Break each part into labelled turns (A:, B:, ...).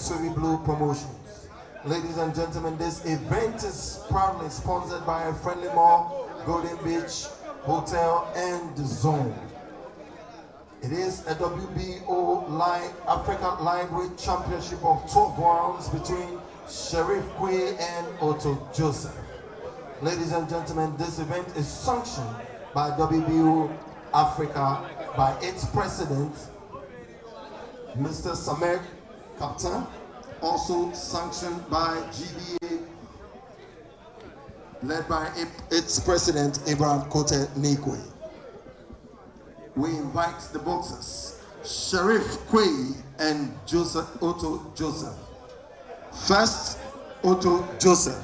A: Swimming Blue Promotions. Ladies and gentlemen, this event is proudly sponsored by Friendly Mall, Golden Beach Hotel, and The Zone. It is a WBO Africa Lightweight Championship of 12 rounds between Sheriff Quaye and Oto Joseph. Ladies and gentlemen, this event is sanctioned by WBO Africa by its president, Mr. Samer Captain, also sanctioned by GBA, led by its president, Abraham Kote Nikwe. We invite the boxers, Sheriff Quaye and Oto Joseph. First, Oto Joseph.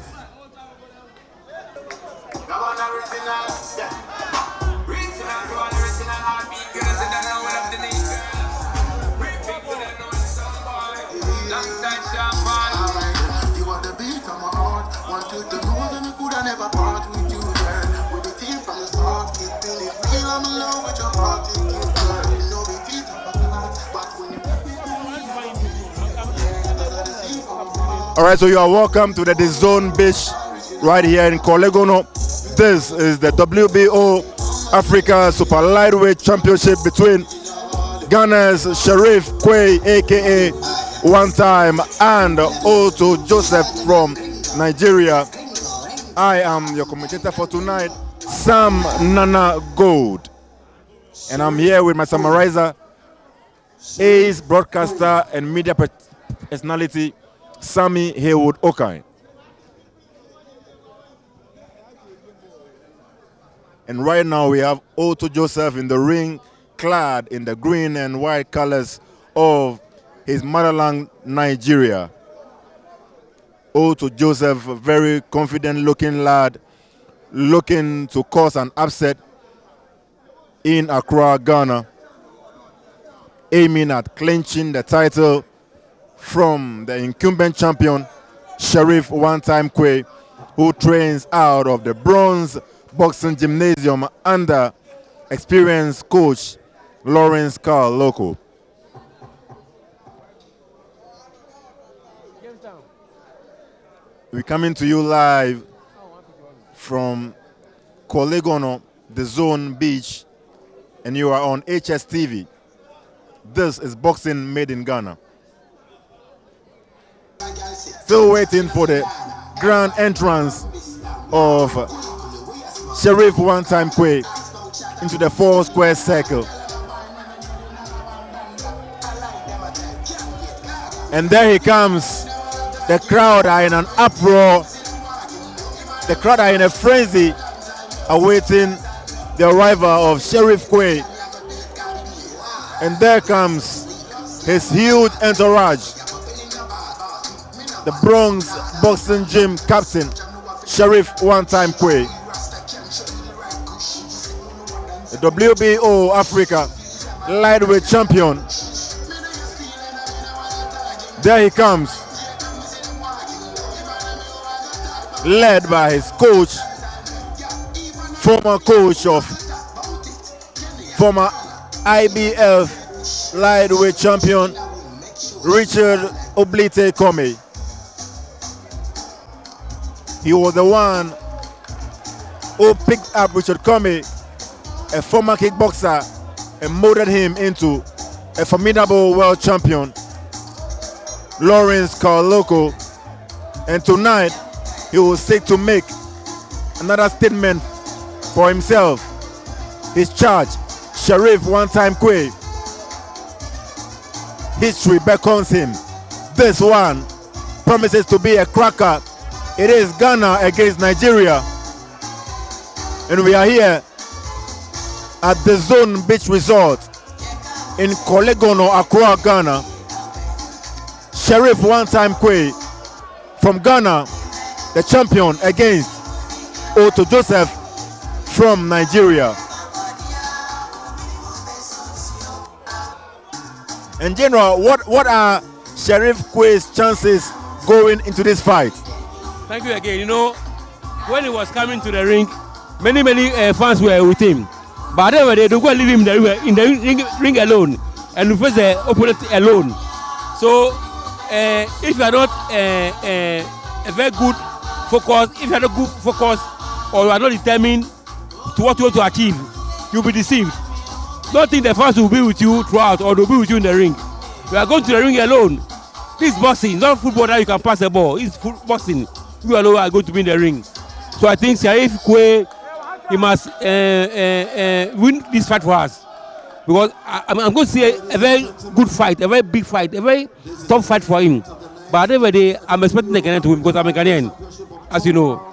B: All right, so you are welcome to the Zone Beach right here in Kolegono. This is the WBO Africa Super Lightweight Championship between Ghana's Sheriff Quaye, aka One Time, and Oto Joseph from Nigeria. I am your commentator for tonight, Sam Nana Gold, and I'm here with my summarizer, ace broadcaster and media personality, Sammy Haywood Okai. And right now we have Oto Joseph in the ring, clad in the green and white colors of his motherland, Nigeria. Oto Joseph, a very confident looking lad, looking to cause an upset in Accra, Ghana, aiming at clinching the title from the incumbent champion, Sheriff One Time Quaye, who trains out of the Bronze Boxing Gymnasium under experienced coach Lawrence Carl Loco. We're coming to you live from Kolegono, the Zone Beach, and you are on HSTV. This is Boxing Made in Ghana. Still waiting for the grand entrance of Sheriff One Time Quaye into the 4-square circle. And there he comes. The crowd are in an uproar. The crowd are in a frenzy, awaiting the arrival of Sheriff Quaye. And there comes his huge entourage. The Bronx Boxing Gym captain, Sheriff One Time Quaye. The WBO Africa Lightweight Champion. There he comes, led by his coach, former coach of former IBF Lightweight Champion, Richard Oblite Comey. He was the one who picked up Richard Comey, a former kickboxer, and molded him into a formidable world champion, Lawrence Carl Loco. And tonight, he will seek to make another statement for himself. His charge, Sheriff One Time Quaye. History beckons him. This one promises to be a cracker. It is Ghana against Nigeria. And we are here at the Zone Beach Resort in Kolegono, Accra, Ghana. Sheriff One Time Quaye from Ghana, the champion, against Oto Joseph from Nigeria. In general, what are Sheriff Quaye's chances going into this fight?
C: Thank you again. You know, when he was coming to the ring, many fans were with him. But then they don't go leave him in the ring alone and face the opponent alone. So if you are not a very good focus, if you are not good focus, or you are not determined to what you want to achieve, you'll be deceived. Don't think the fans will be with you throughout or they'll be with you in the ring. You are going to the ring alone. This is boxing, it's not football that you can pass the ball. It's boxing. You alone are going to be in the ring. So I think Sheriff Quaye, he must win this fight for us. Because I'm going to see a very good fight, a very big fight, a very tough fight for him. But at the end of the day, I'm expecting the Ghanaian to win because I'm a Ghanaian, as you know.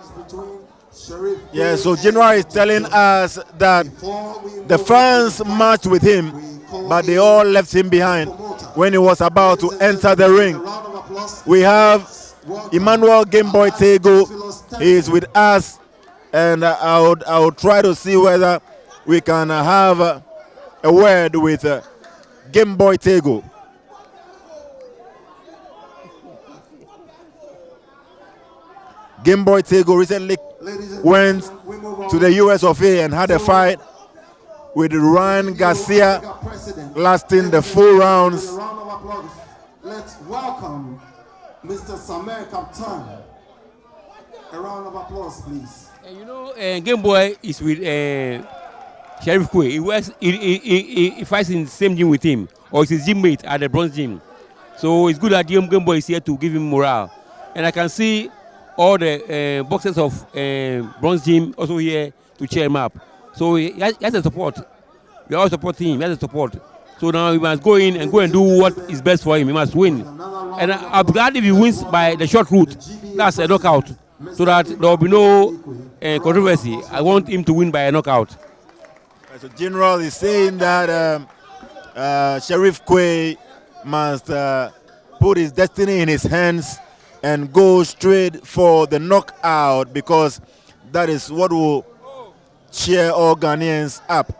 B: Yeah, so General is telling us that the fans marched with him, but they all left him behind when he was about to enter the ring. We have Emmanuel Gameboy Tego. He is with us, and I would try to see whether we can have a word with Gameboy Tego. Gameboy Tego recently went to the US of A and had a fight with Ryan Garcia, lasting the 4 rounds.
A: Let's welcome Mr. Samer Kaptan. A round of applause, please.
C: You know, Gameboy is with Sheriff Quaye. He fights in the same gym with him, or it's his gym mate at the bronze gym. So it's good that Gameboy is here to give him morale. And I can see all the boxers of bronze gym also here to cheer him up. So he has a support. We all support him. He has a support. So now he must go in and do what is best for him. He must win. And I'm glad if he wins by the short route. That's a knockout. So that there will be no controversy. I want him to win by a knockout.
B: So General is saying that Sheriff Quaye must put his destiny in his hands and go straight for the knockout, because that is what will cheer all Ghanaians up.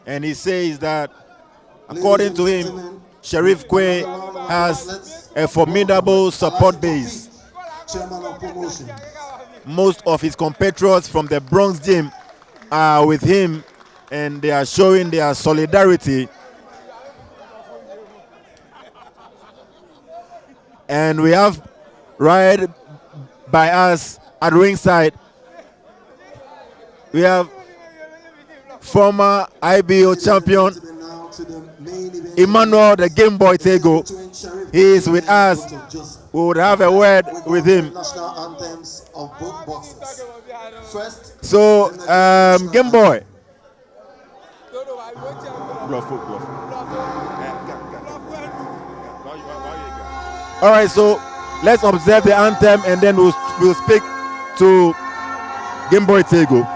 B: And he says that, according to him, Sheriff Quaye has a formidable support base. Most of his compatriots from the Bronx gym are with him, and they are showing their solidarity. And we have right by us at ringside, we have former IBO champion Emmanuel the Gameboy Tego. He is with us. We would have a word with him. So, Gameboy. All right, so let's observe the anthem and then we'll speak to Gameboy Tego.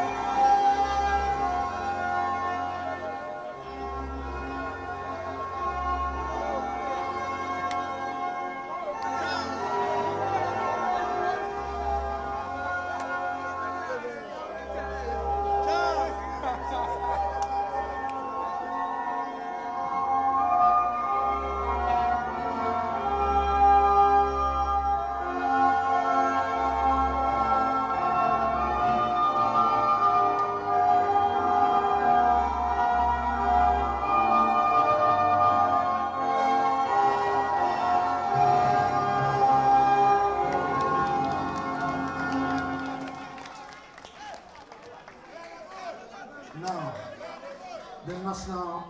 A: Now, the national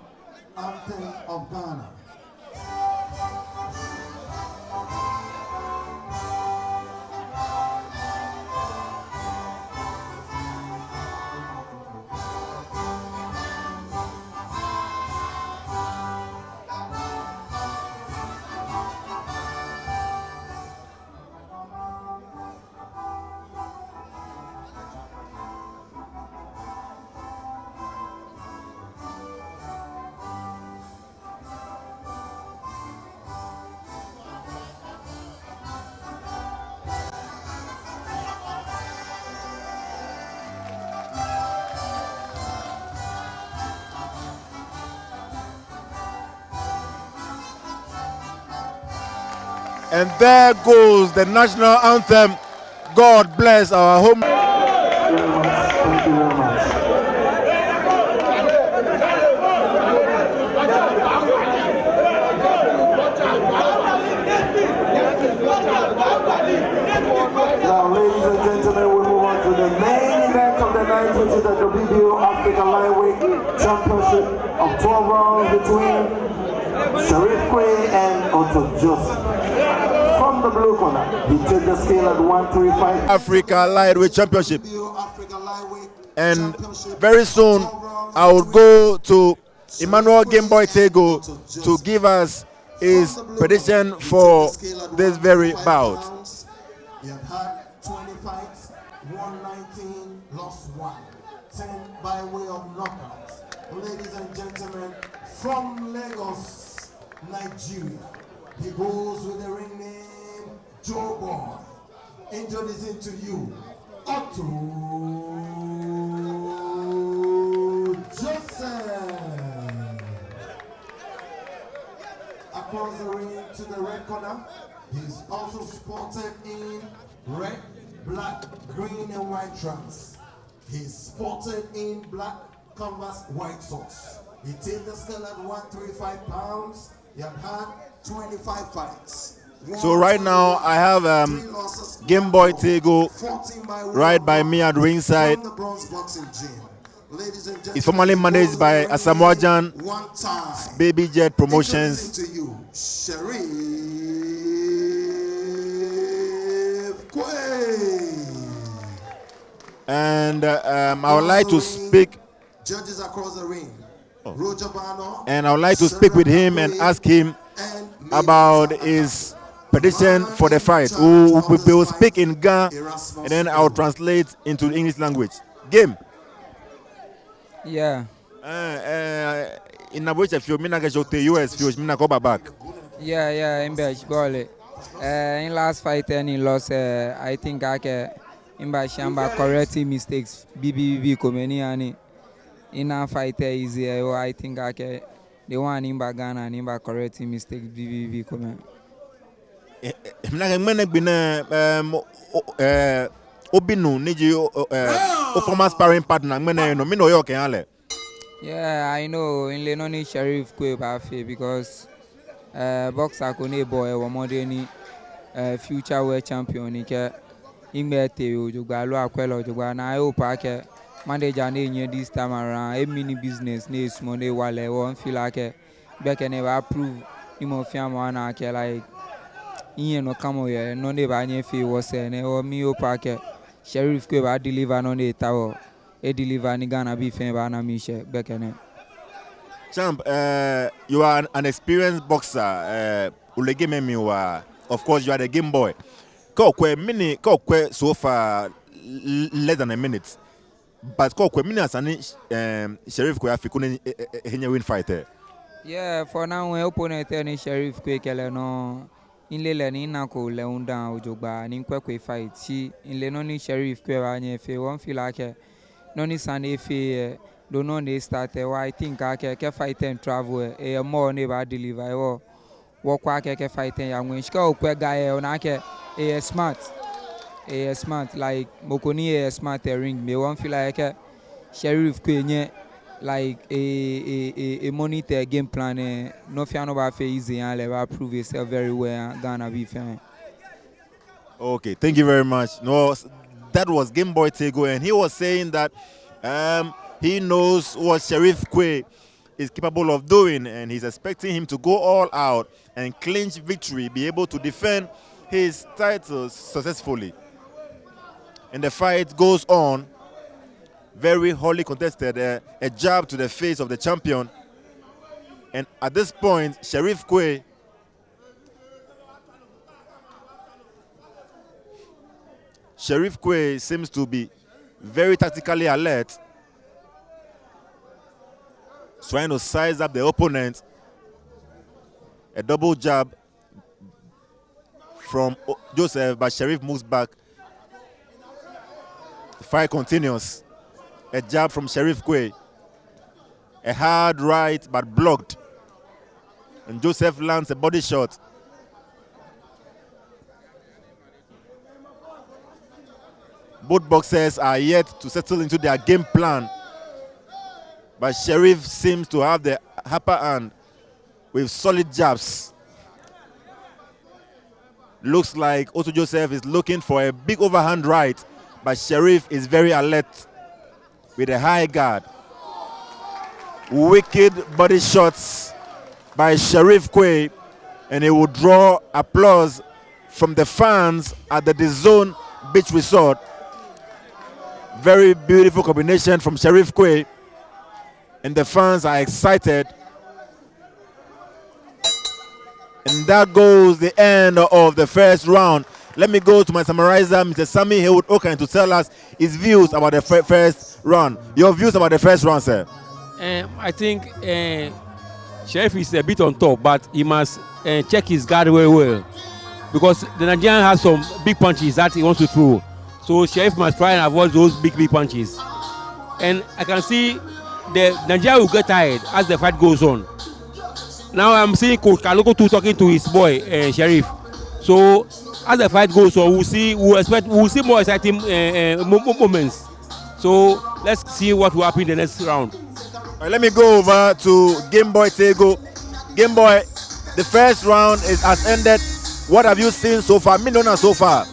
A: anthem of Ghana.
B: And there goes the national anthem. God bless our home.
A: Thank you very much. Now, ladies and gentlemen, we move on to the main event of the night, which is the WBO Africa Lightweight Championship of 12 rounds between Sharif Quaye and Oto Joseph. From the blue corner, he takes the scale at 135.
B: Africa Lightweight Championship. And very soon, I will go to Emmanuel Gameboy Tego to give us his prediction for this very bout.
A: He had had 20 fights, won 19, lost 1, 10 by way of knockouts. Ladies and gentlemen, from Lagos, Nigeria, he goes with the ring name Joe Boy. Introducing to you, Oto Joseph. Across the ring to the red corner, he's also spotted in red, black, green, and white trunks. He's spotted in black canvas, white socks. He takes the scale at 135 pounds. He had had 25 fights.
B: So right now I have Gameboy Tego right by me at ringside. It's formerly managed by Asamoah Baby Jet Promotions.
A: Sharif Quaye.
B: And I would like to speak.
A: Judges across the ring.
B: And I would like to speak with him and ask him about his prediction for the fight. We will speak in Ga, and then I will translate into the English language. Game.
D: Yeah.
B: In which if you mean I get to US, you mean I go back.
D: Yeah, in baseball. In last fight, he lost. I think I can in Bashamba correcting mistakes. BBB Komeni and in a fight easy. I think I can the one in Bagana and in correcting mistakes. BBB Komeni.
B: I'm not going to Obinu Niji former sparring partner.
D: Yeah, I know. In Lenoni Sharif Quaye Bafe because boxer Kone boy or more than future world champion. Ike Imbete Ojugba Lo Akwelo Ojugba na I hope ake manager na this time around. A mini business na small na wale won feel like back never approve. Imo fiamo na ake like inye no kamo ye no ne ba nye fi wo se ne o mi hope ake Sharif Quaye ba deliver no ne tawo. E deliver ni Ghana be fan ba na mi she bekene.
B: Champ, you are an experienced boxer. Of course, you are the game boy. So far less than a minute. But minutes and Sharif Quaye Afikune win fighter.
D: Yeah, for now we opponent ni Sharif Quaye kele no inle ni nako le unda ojogba ni kwekwe fight. She inle no ni Sharif Quaye ba nye fe won feel like no ni sane fe don't know they started. I think I can fight and travel. More never deliver. Walk I fight and young when she go guy on ake smart. Smart like Mokoni smart ring. Me one feel like Sharif Quaye like a monitor game plan. No fiano ba fe easy and never prove yourself very well. Ghana be fan.
B: Okay, thank you very much. No, that was Gameboy Tego, and he was saying that he knows what Sharif Quaye is capable of doing, and he's expecting him to go all out and clinch victory, be able to defend his titles successfully. And the fight goes on, very hotly contested, a jab to the face of the champion. And at this point, Sharif Quaye seems to be very tactically alert, trying to size up the opponent. A double jab from Joseph, but Sharif moves back. The fight continues. A jab from Sharif Quaye. A hard right, but blocked. And Joseph lands a body shot. Both boxers are yet to settle into their game plan, but Sharif seems to have the upper hand with solid jabs. Looks like Oto Joseph is looking for a big overhand right, but Sheriff is very alert with a high guard. Wicked body shots by Sheriff Quaye, and he will draw applause from the fans at the DAZN Beach Resort. Very beautiful combination from Sheriff Quaye, and the fans are excited. And that goes the end of the first round. Let me go to my summarizer, Mr. Sammy Haywood Okan, to tell us his views about the first round. Your views about the first round, sir?
C: I think Sheriff is a bit on top, but he must check his guard very well, because the Nigerian has some big punches that he wants to throw. So Sheriff must try and avoid those big punches. And I can see the Nigeria will get tired as the fight goes on. Now I'm seeing Coach Kaloko too talking to his boy Sheriff. So as the fight goes on, we'll see more exciting moments. So let's see what will happen in the next round.
B: All right, let me go over to Game Boy Tego. Game Boy, the first round has ended. What have you seen so far? Minona so far?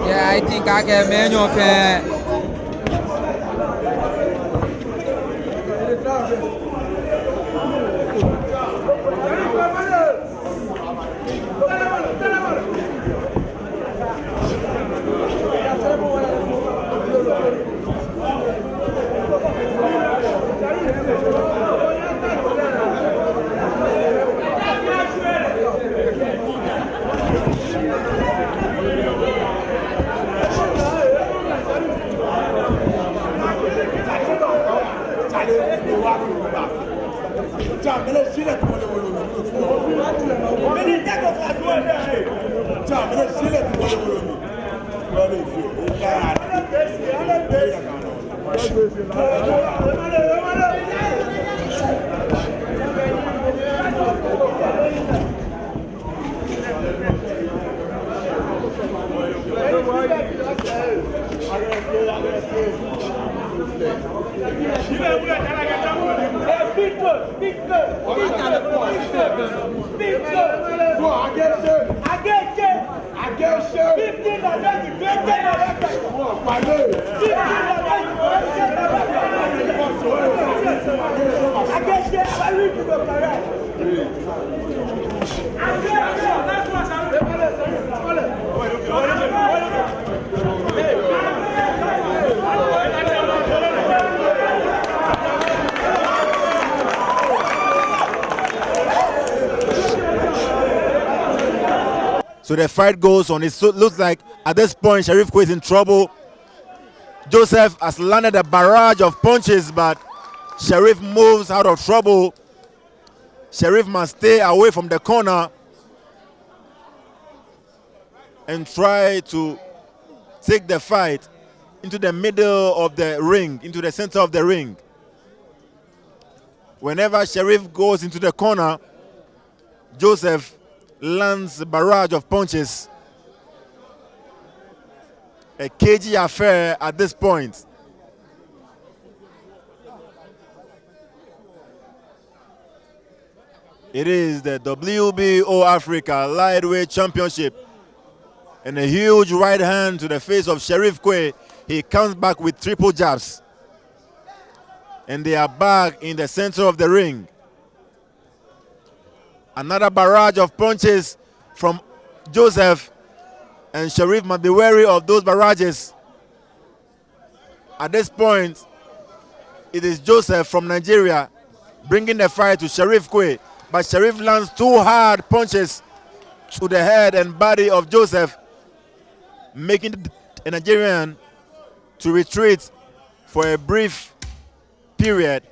D: Yeah, I think I can many of
B: So the fight goes on. It looks like at this point Sheriff Quaye is in trouble. Joseph has landed a barrage of punches, but Sheriff moves out of trouble. Sheriff must stay away from the corner and try to take the fight into the middle of the ring, into the center of the ring. Whenever Sheriff goes into the corner, Joseph lands a barrage of punches. A cagey affair at this point. It is the WBO Africa Lightweight Championship. And a huge right hand to the face of Sheriff Quaye. He comes back with triple jabs. And they are back in the center of the ring. Another barrage of punches from Joseph, and Sheriff must be wary of those barrages. At this point, it is Joseph from Nigeria bringing the fight to Sheriff Quaye, but Sheriff lands two hard punches to the head and body of Joseph, making the Nigerian to retreat for a brief period.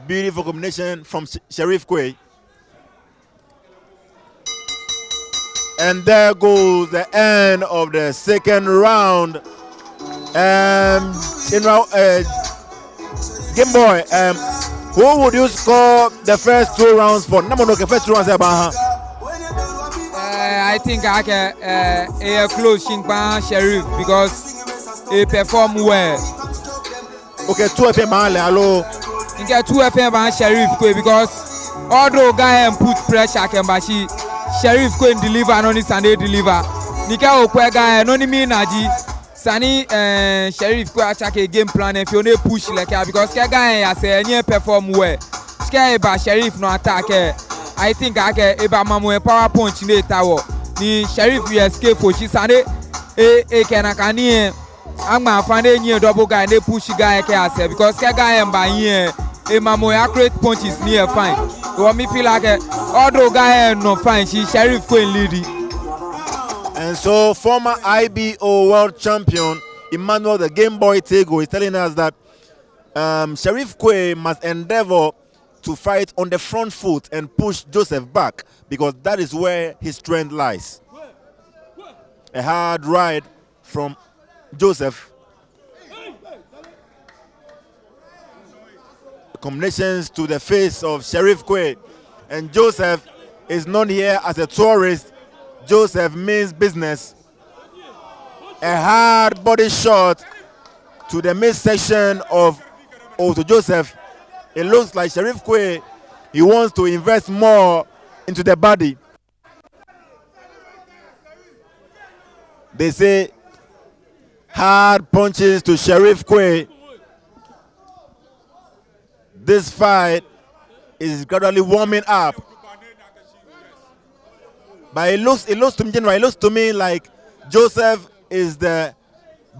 B: Beautiful combination from Sheriff Quaye. And there goes the end of the second round. Game Boy, who would you score the first two rounds for? First two rounds.
D: I think I can a close Sheriff because he performed well.
B: Okay, 2 FM hello.
D: You get 2 FM Sheriff because although guy and put pressure can bashi Sheriff Quaye deliver no ni Sunday deliver nika okwe guy no ni me naji Sani Sheriff Quaye attack a game plan if you no push like because guy as any perform well scare ba Sheriff no attack I think eba mamu power punch ni tawo ni Sheriff we escape for shi Sunday can I'm find a double guy they push guy because guy and by here a mamu accurate punch is near fine. You want me feel like although guy no fine, she Sheriff Quaye leading.
B: And so former IBO world champion Emmanuel the Game Boy Tego is telling us that Sheriff Quaye must endeavor to fight on the front foot and push Joseph back because that is where his strength lies. A hard ride from Joseph. Combinations to the face of Sheriff Quaye. And Joseph is known here as a tourist. Joseph means business. A hard body shot to the midsection of Oto Joseph. It looks like Sheriff Quaye, he wants to invest more into the body. They say hard punches to Sheriff Quaye. This fight is gradually warming up. But it looks to me, generally, it looks to me like Joseph is the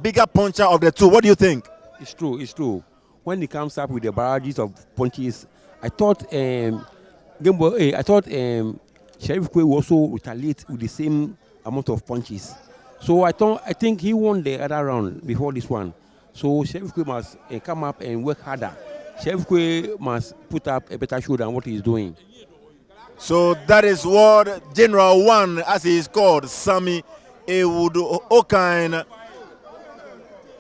B: bigger puncher of the two. What do you think?
C: It's true. When he comes up with the barrages of punches, I thought Sheriff Quaye will also retaliate with the same amount of punches. So I think he won the other round before this one. So Sheriff Quaye must come up and work harder. Sheriff Quaye must put up a better show than what he's doing.
B: So that is what General One, as he is called, Sami Ewudu Okine,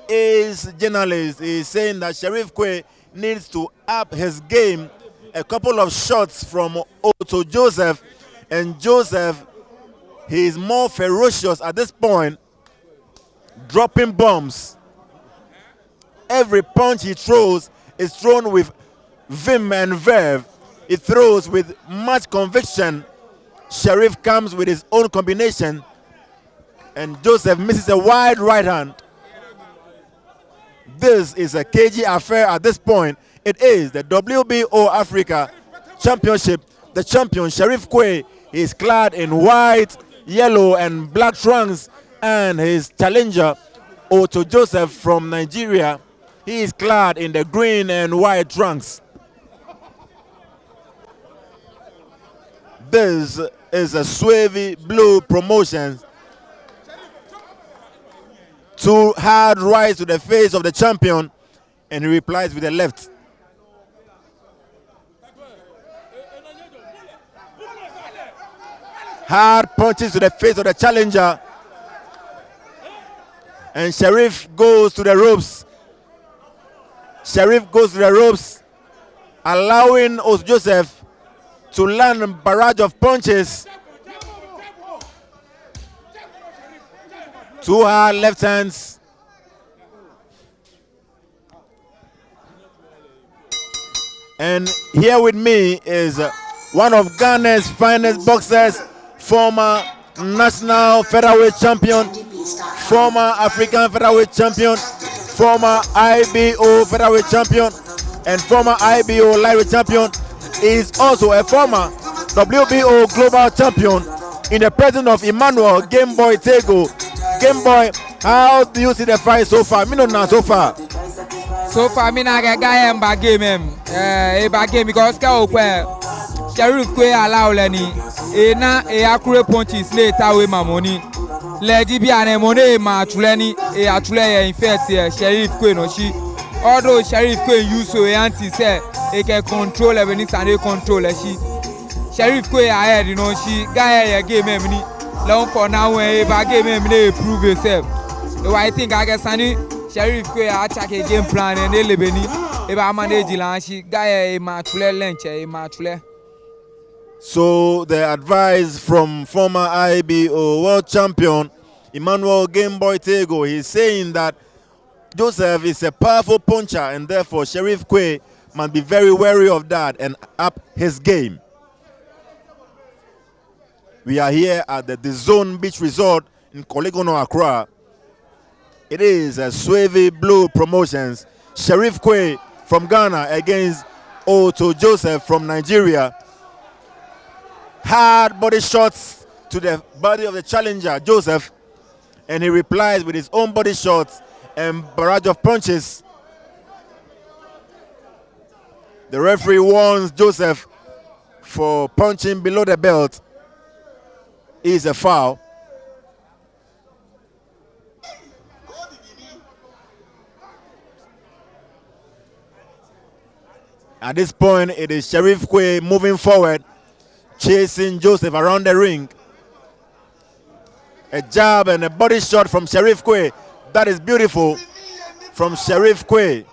B: is journalist. He is saying that Sheriff Quaye needs to up his game. A couple of shots from Oto Joseph, and Joseph, he is more ferocious at this point, dropping bombs. Every punch he throws is thrown with vim and verve. He throws with much conviction. Sheriff comes with his own combination, and Joseph misses a wide right hand. This is a cagey affair at this point. It is the WBO Africa Championship. The champion, Sheriff Quaye, is clad in white, yellow, and black trunks, and his challenger, Oto Joseph from Nigeria, he is clad in the green and white trunks. This is a Swavy Blue promotion. Two hard rights to the face of the champion, and he replies with the left. Hard punches to the face of the challenger, and Sheriff goes to the ropes. Sheriff goes to the ropes, allowing Oto Joseph to land a barrage of punches. Two hard left hands. And here with me is one of Ghana's finest boxers, former national featherweight champion, former African featherweight champion, former IBO featherweight champion, and former IBO lightweight champion. He is also a former WBO global champion in the presence of Emmanuel Game Boy Tego. Game Boy, how do you see the fight so far? Me no know so far.
D: So far, me na get guy and bad game bad game because Sheriff Quaye allow leni na accurate punches later with my money. Lady be an money ma tuleni atule infect Sheriff Quaye no she. Although Sheriff Quaye use so anti say he can control everything and they control she. Sheriff Quaye ahead you know she guy game me long for now bad game me prove yourself. So I think I guess Sheriff Quaye attack a game plan and they lebeni eba manage lanchi guy matule lenche matule.
B: So the advice from former IBO world champion Emmanuel Game Boy Tego, he's saying that Joseph is a powerful puncher and therefore Sheriff Quaye must be very wary of that and up his game. We are here at the Zone Beach Resort in Kolegono, Accra. It is a Quaye Blue Promotions. Sheriff Quaye from Ghana against Oto Joseph from Nigeria. Hard body shots to the body of the challenger, Joseph, and he replies with his own body shots and barrage of punches. The referee warns Joseph for punching below the belt. It is a foul. At this point, it is Sheriff Quaye moving forward, chasing Joseph around the ring. A jab and a body shot from Sheriff Quaye. That is beautiful from Sheriff Quaye.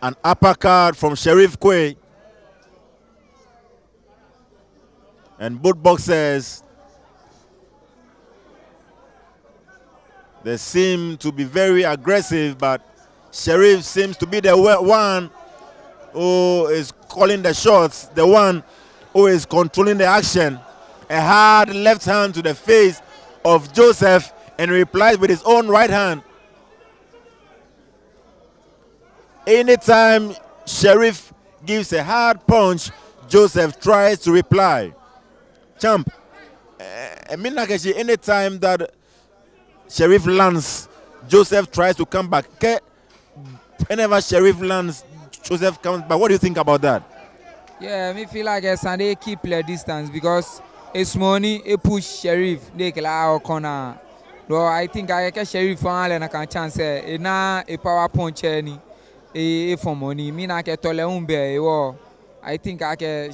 B: An uppercut from Sheriff Quaye. And both boxers, they seem to be very aggressive, but Sheriff seems to be the one who is calling the shots, the one who is controlling the action. A hard left hand to the face of Joseph and replies with his own right hand. Anytime Sheriff gives a hard punch, Joseph tries to reply. Champ, anytime that Sheriff lands, Joseph tries to come back. Whenever Sheriff lands, Joseph comes back. What do you think about that?
D: Yeah, me feel like Sunday keep the distance because it's money, it push Sheriff, they can our corner. So I think I can Sheriff and I can chance it na a power punch any for money. Me na ke tole umbe I think I can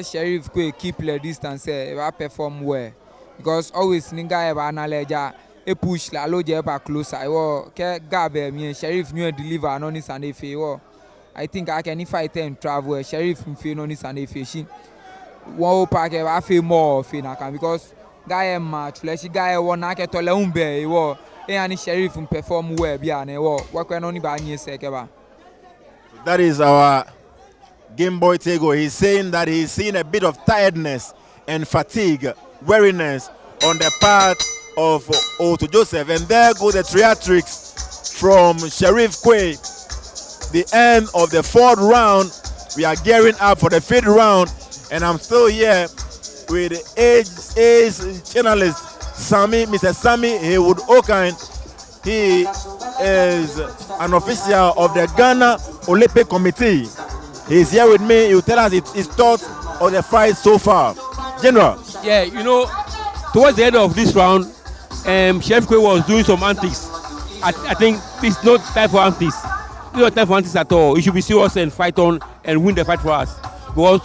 D: Sheriff Quaye keep the distance I perform well because always ninga eba analeja e push la loje eba closer ke gabe me Sheriff new deliver no ni Sunday fe I think I can if I and travel Sheriff fe no ni Sunday fe shin one pack eba fe more fe na kan because guy match le shi guy won na ke tole umbe e ani Sheriff perform well bia na work no ni ba nyi se ke ba.
B: That is our Game Boy Tego. He's saying that he's seen a bit of tiredness and fatigue, weariness on the part of Oto Joseph. And there go the theatrics from Sheriff Quaye. The end of the 4th round. We are gearing up for the 5th round. And I'm still here with Ace journalist Mr. Sammy Haywood Okine. He is an official of the Ghana Olympic Committee. He's here with me. He'll tell us his thoughts on the fight so far. General.
C: Yeah, towards the end of this round, Sheriff Quaye was doing some antics. I think it's not time for antics. It's not time for antics at all. He should be serious and fight on and win the fight for us. Because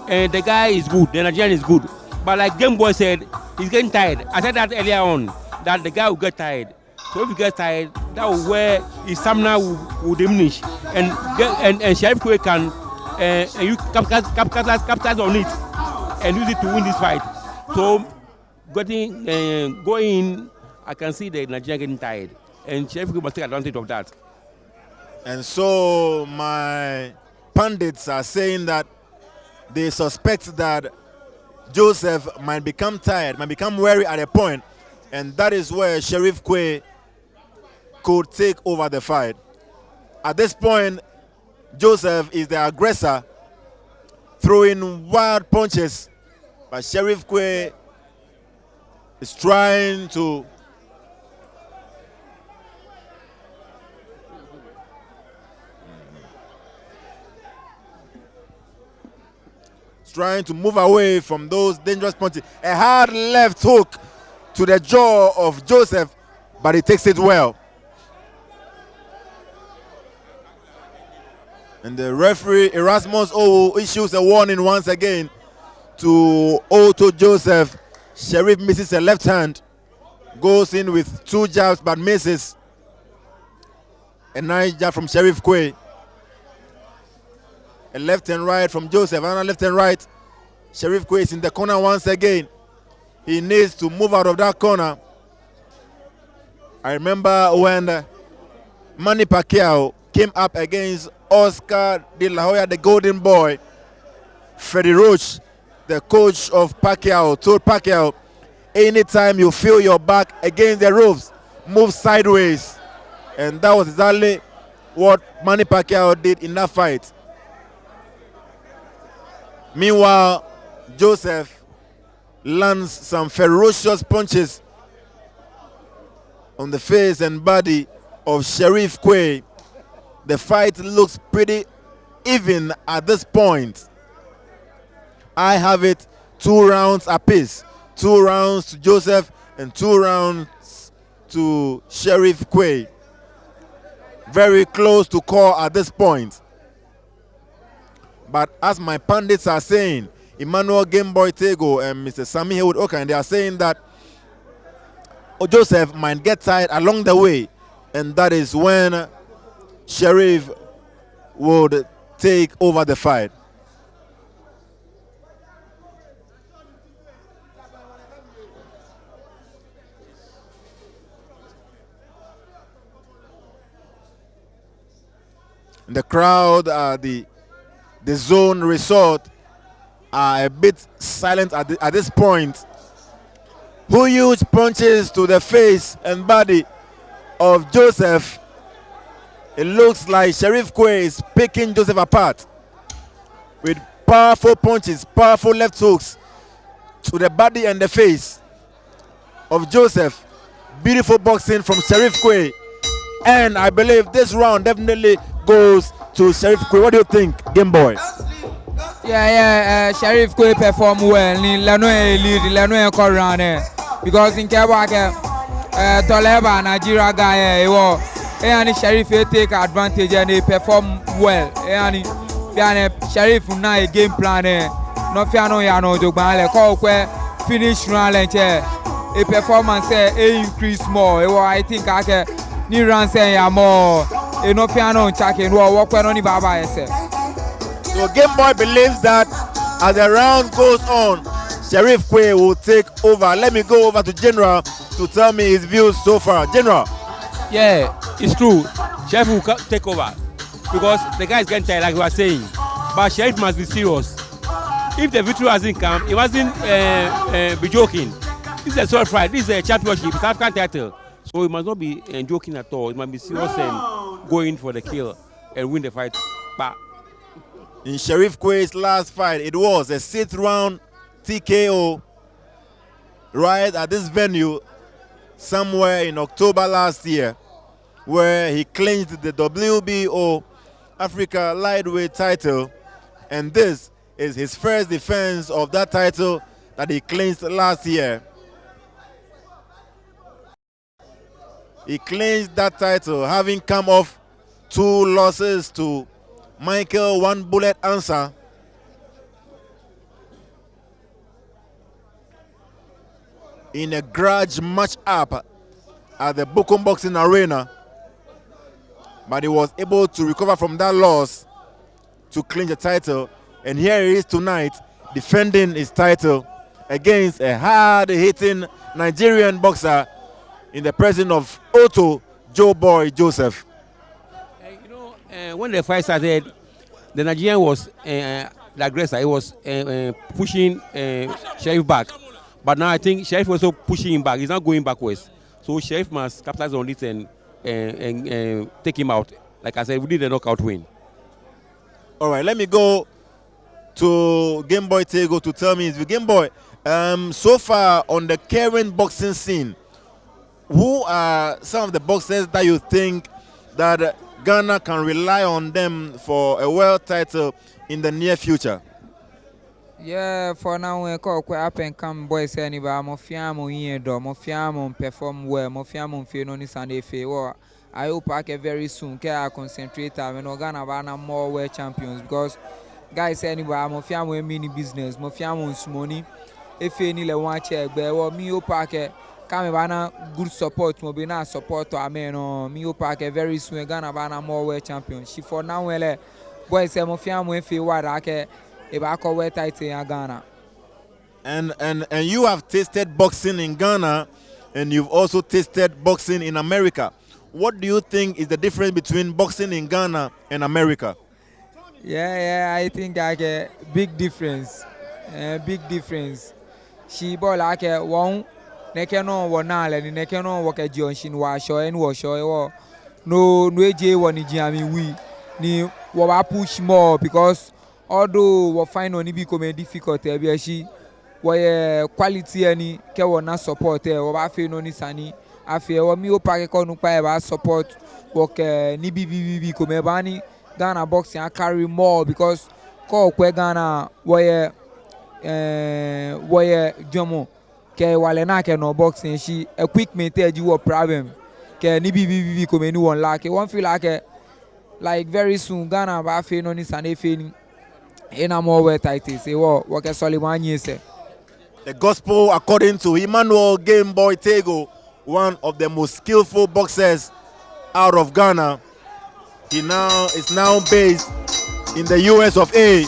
C: the guy is good, the Nigerian is good. But like Game Boy said, he's getting tired. I said that earlier on, that the guy will get tired. So if he gets tired, that will where his stamina will diminish. And Sheriff Quaye can you capitalize on it and use it to win this fight. So going, I can see the Nigerian getting tired, and Sheriff Quaye must take advantage of that.
B: And so my pundits are saying that they suspect that Joseph might become tired, might become weary at a point, and that is where Sheriff Quaye could take over the fight. At this point, Joseph is the aggressor, throwing wild punches, but Sheriff Quaye is trying to move away from those dangerous punches. A hard left hook to the jaw of Joseph, but he takes it well. And the referee, Erasmus Owo, issues a warning once again to Oto Joseph. Sheriff misses a left hand, goes in with 2 jabs but misses. A nice jab from Sheriff Quaye. A left and right from Joseph, another left and right. Sheriff Quaye is in the corner once again. he needs to move out of that corner. I remember when Manny Pacquiao came up against Oscar De La Hoya, the Golden Boy. Freddie Roach, the coach of Pacquiao, told Pacquiao, anytime you feel your back against the ropes, move sideways. And that was exactly what Manny Pacquiao did in that fight. Meanwhile, Joseph lands some ferocious punches on the face and body of Sheriff Quaye. The fight looks pretty even at this point. I have it 2 rounds apiece. 2 rounds to Joseph and 2 rounds to Sheriff Quaye. Very close to call at this point. But as my pundits are saying, Emmanuel Gameboy Tego and Mr. Sammy Haywood Okan, they are saying that Joseph might get tired along the way, and that is when Sheriff would take over the fight. The crowd at the Zone Resort are a bit silent at this point. Huge punches to the face and body of Joseph. It looks like Sheriff Quaye is picking Joseph apart with powerful punches, powerful left hooks to the body and the face of Joseph. Beautiful boxing from Sheriff Quaye. And I believe this round definitely goes to Sheriff Quaye. What do you think, Game Boy?
D: Sheriff Quaye perform well. Ni lano lead, lano round because in Kebaka, Toleba Nigeria guy, and Sheriff take advantage and they perform well. And Sheriff now a game plan. No fiano yano jogale call finish round a performance increase more. I think I can ni run say more. No fiano checking work when only Baba said.
B: So Game Boy believes that as the round goes on, Sheriff Quaye will take over. Let me go over to General to tell me his views so far. General.
C: Yeah, it's true. Sheriff will take over because the guy is getting tired, like you were saying. But Sheriff must be serious. If the victory hasn't come, he wasn't be joking. This is a sword fight. This is a championship. It's African title. So he must not be joking at all. He must be serious and going for the kill and win the fight. But
B: in Sheriff Quaye's last fight, it was a 6th round TKO right at this venue somewhere in October last year, where he clinched the WBO Africa lightweight title, and this is his first defense of that title that he clinched last year. He clinched that title having come off 2 losses to Michael One Bullet Answer. In a grudge match-up at the Bukum Boxing Arena, but he was able to recover from that loss to clinch the title, and here he is tonight defending his title against a hard-hitting Nigerian boxer in the presence of Oto Joe Boy Joseph.
C: When the fight started, the Nigerian was the aggressor. He was pushing Sheriff back. But now I think Sheriff was also pushing him back. He's not going backwards. So Sheriff must capitalize on this and take him out. Like I said, we did a knockout win.
B: All right, let me go to Game Boy Tego to tell me his view. Game Boy, so far on the current boxing scene, who are some of the boxers that you think that Ghana can rely on them for a world title in the near future?
D: Yeah, for now we call up and come boys anyway. Mo fiamo do, mo fiamo perform well, mo fiamo feel no ni Sunday fe. I hope I can very soon can concentrate and we Ghana bana more world champions because guys anyway mo fiamo mini business, mo fiamo money. If any le one check, but me hope I can come bana good support, mo be na support to amen. Me hope I can very soon Ghana bana more world champions. She for now well boys mo fiamo fe what I can. If I call where title in Ghana.
B: And you have tasted boxing in Ghana, and you've also tasted boxing in America. What do you think is the difference between boxing in Ghana and America?
D: Yeah, I think like a big difference. Big difference. She bought like a one. Neke no wanale ni neke no waka jionshin wa show and wa show no eje woni jiami we ni wa push more because although we find on be come difficult e be she we quality ani ke wona support e wa fe no ni sani afi e mi o pa ke no pa e ba support work ni bi come ba ni Ghana boxing I carry more because ko kwe Ghana we jomo ke wale na ke no boxing she equipment e ji wo problem ke ni bi come ni won like one feel like very soon Ghana ba fe no ni sane fe ni ina more we tight say wo ke Soliman yese.
B: The gospel according to Emmanuel Game Boy Tego, one of the most skillful boxers out of Ghana. He is now based in the US of A.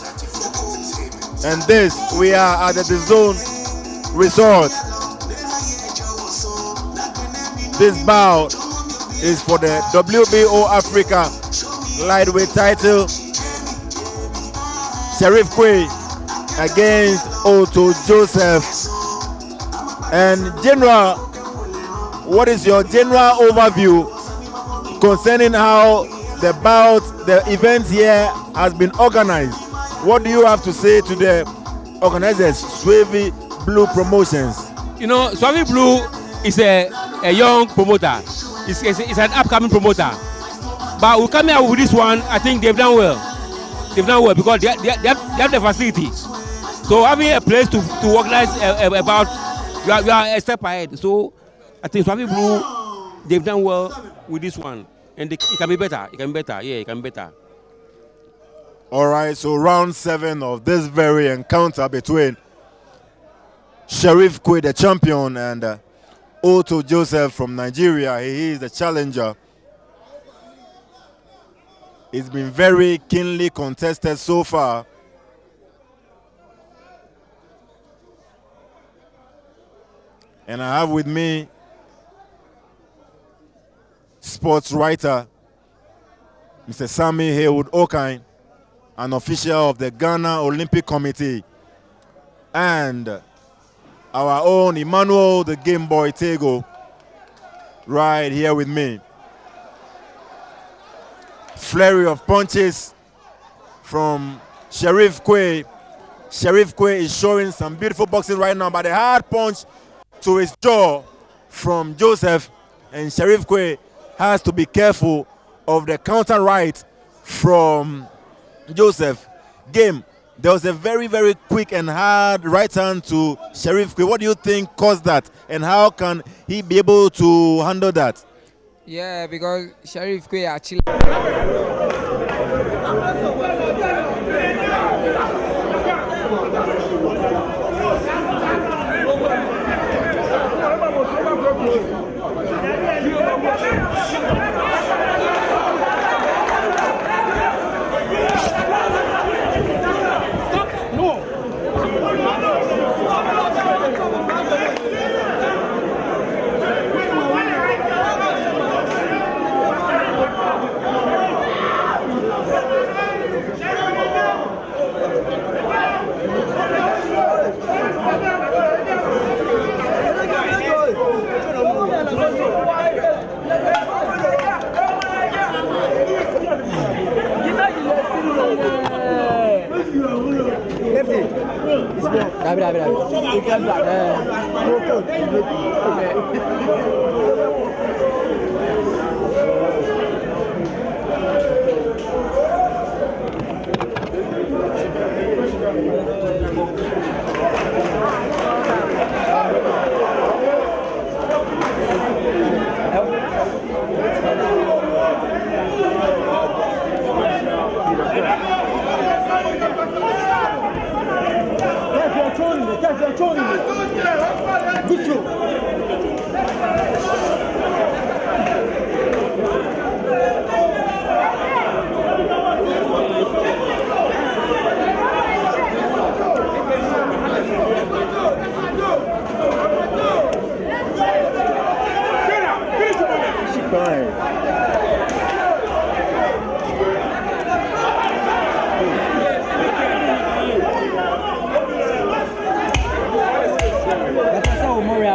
B: And we are at the Zone Resort. This bout is for the WBO Africa lightweight title. Sheriff Quaye against Oto Joseph. And General, what is your general overview concerning how the event here has been organized? What do you have to say to the organizers, Quaye Blue Promotions?
C: You know, Quaye Blue is a young promoter. It's an upcoming promoter. But we come here with this one, I think they've done well. They've done well because they have the facility. So having a place to organize about, you are a step ahead. So I think Quaye Blue, they've done well with this one. And it can be better. It can be better. Yeah, it can be better.
B: All right, so round 7 of this very encounter between Sheriff Quaye, the champion, and Oto Joseph from Nigeria. He is the challenger. It's been very keenly contested so far. And I have with me sports writer, Mr. Sammy Haywood Okine, an official of the Ghana Olympic Committee, and our own Emmanuel the Game Boy Tego right here with me. Flurry of punches from Sheriff Quaye. Sheriff Quaye is showing some beautiful boxing right now, but a hard punch to his jaw from Joseph, and Sheriff Quaye has to be careful of the counter right from Joseph. Game, there was a very, very quick and hard right hand to Sheriff Quaye. What do you think caused that, and how can he be able to handle that?
D: Yeah, because Sheriff Quaye actually.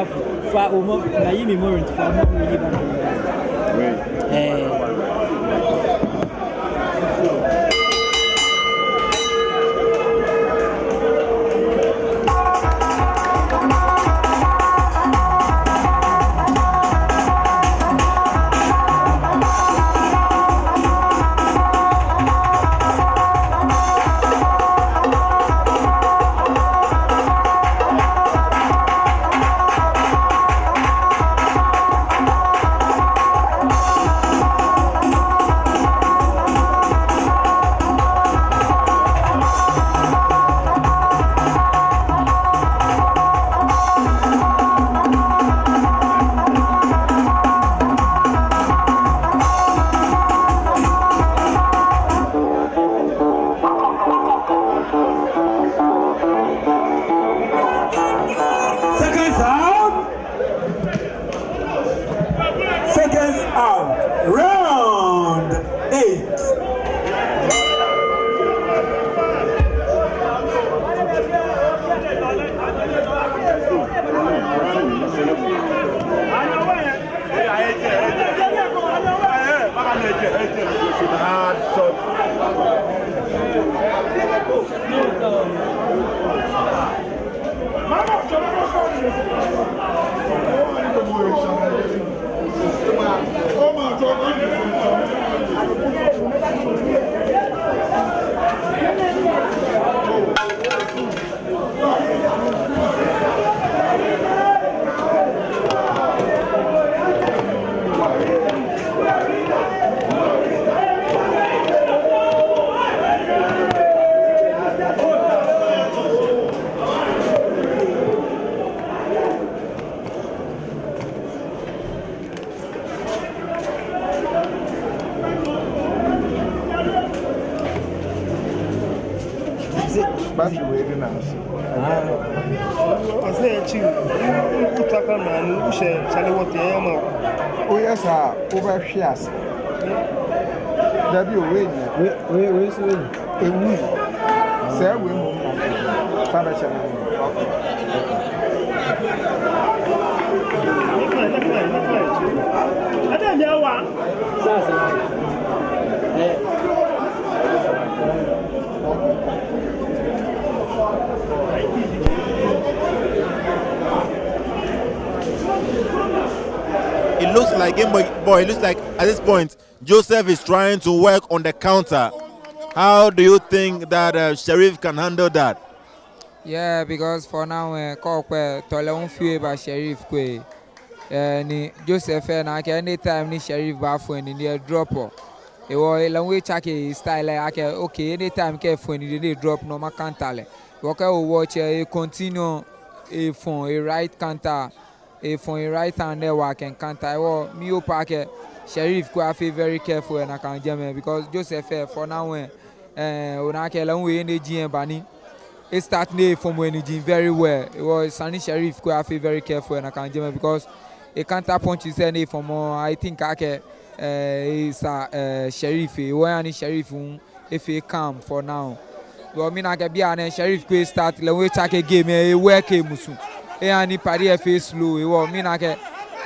E: have far more Naimi more into far more really
B: It looks like It looks like at this point Joseph is trying to work on the counter. How do you think that Sheriff can handle that?
D: Yeah, because for now, Toleon few by Sheriff Quaye. Ni Joseph na anytime ni Sheriff bafu ni the dropper. It was a long way check style like okay anytime careful ni the drop no ma counter. Walker will watch a continue a phone a right counter. If on your right hand there work and can't I will me packet Sheriff go feel very careful and I can jam because Joseph for now when I long way in the GM banning it start from when he did very well. It was Sunny Sheriff go feel very careful and I can jam because a counter punch is any for more. I think I can is Sheriff when Sheriff if he come for now. Well, me not be an Sheriff go start long way check a game a work musu. And party face slow. It was me na ke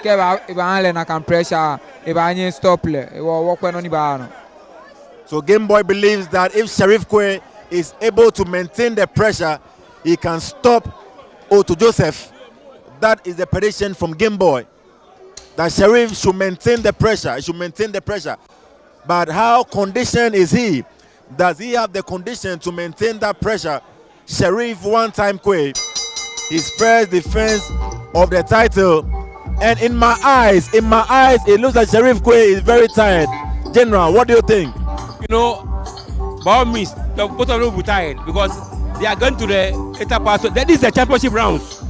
D: ba na can pressure. If I stop le, it was walk on the bar.
B: So Game Boy believes that if Sheriff Quaye is able to maintain the pressure, he can stop Oto Joseph. That is the prediction from Game Boy. That Sheriff should maintain the pressure. He should maintain the pressure. But how conditioned is he? Does he have the condition to maintain that pressure? Sheriff one-time Quaye. His first defense of the title, and in my eyes, it looks like Sheriff Quaye is very tired. General, what do you think?
C: You know, by all means, the both of them will be tired because they are going to the later part. So that is the championship rounds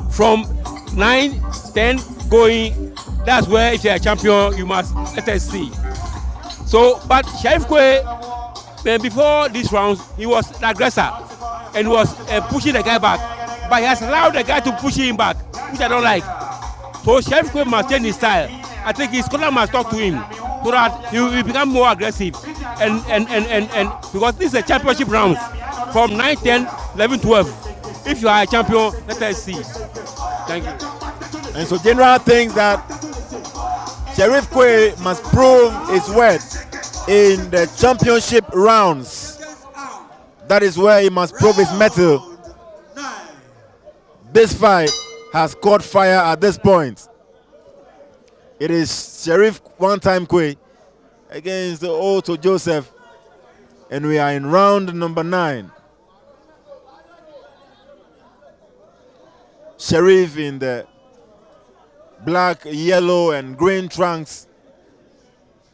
C: from 9, 10 going. That's where if you're a champion, you must let us see. So, but Sheriff Quaye, then before these rounds, he was the aggressor and was pushing the guy back. But he has allowed the guy to push him back, which I don't like. So Sheriff Quaye must change his style. I think his corner must talk to him so that he will become more aggressive. And because this is a championship round from 9, 10, 11, 12. If you are a champion, let us see. Thank you.
B: And so General thinks that Sheriff Quaye must prove his worth in the championship rounds. That is where he must prove his mettle. This fight has caught fire at this point. It is Sheriff one-time Quaye against Oto Joseph, and we are in round number 9. Sheriff in the black, yellow, and green trunks,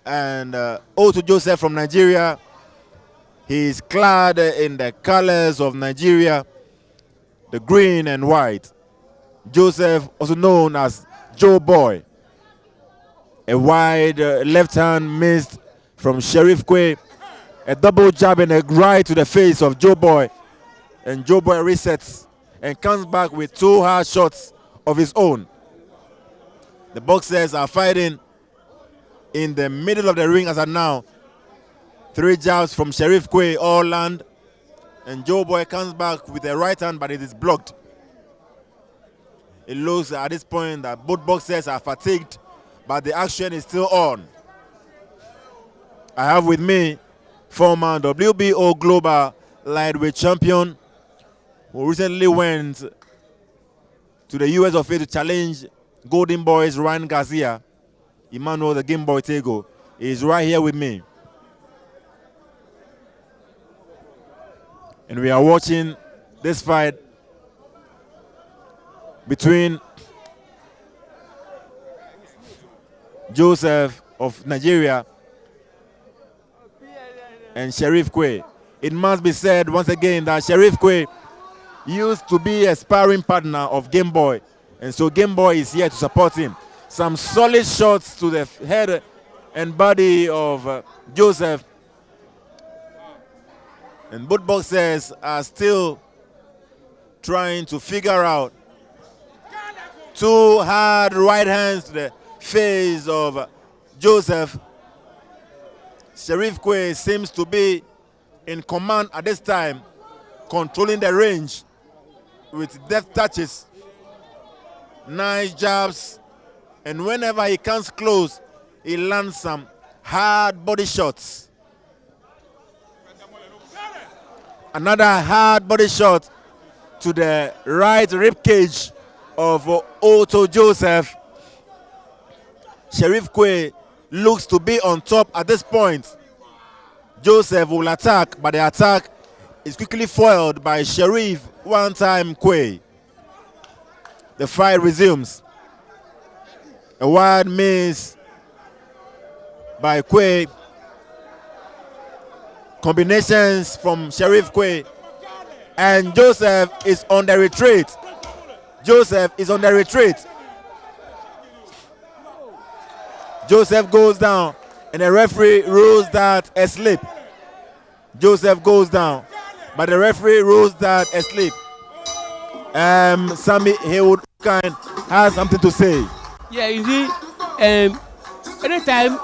B: and Oto Joseph from Nigeria. He is clad in the colors of Nigeria, the green and white. Joseph, also known as Joe Boy. A wide left hand missed from Sheriff Quaye. A double jab and a right to the face of Joe Boy. And Joe Boy resets and comes back with 2 hard shots of his own. The boxers are fighting in the middle of the ring as of now. 3 jabs from Sheriff Quaye all land. And Joe Boy comes back with a right hand, but it is blocked. It looks at this point that both boxers are fatigued, but the action is still on. I have with me former WBO Global Lightweight Champion who recently went to the US of A to challenge Golden Boy's Ryan Garcia. Emmanuel the Game Boy Tego is right here with me. And we are watching this fight between Joseph of Nigeria and Sheriff Quaye. It must be said once again that Sheriff Quaye used to be a sparring partner of Game Boy, and so Game Boy is here to support him. Some solid shots to the head and body of Joseph, and both boxers are still trying to figure out 2 hard right hands to the face of Joseph. Sheriff Quaye seems to be in command at this time, controlling the range with deft touches, nice jabs, and whenever he comes close, he lands some hard body shots. Another hard body shot to the right rib cage of Oto Joseph. Sheriff Quaye looks to be on top at this point. Joseph will attack, but the attack is quickly foiled by Sheriff one-time Quaye. The fight resumes. A wide miss by Quaye. Combinations from Sheriff Quaye. And Joseph is on the retreat. Joseph is on the retreat. Joseph goes down, and the referee rules that asleep. Joseph goes down, but the referee rules that asleep. Sammy Haywood has something to say.
C: Yeah, you see, anytime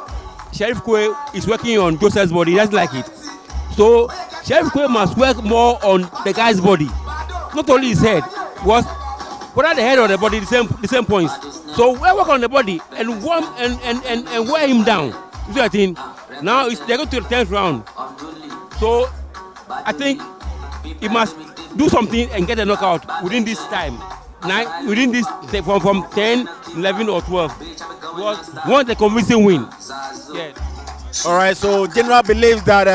C: Sheriff Quaye is working on Joseph's body, he doesn't like it. So Sheriff Quaye must work more on the guy's body, not only his head. Because whether the head or the body, the same points. So we work on the body and warm and wear him down. You see what I think? Now they're going to the 10th round. So I think he must do something and get a knockout within this time. Within this from 10, 11 or 12. Want a convincing win. Yeah.
B: All right, so General believes that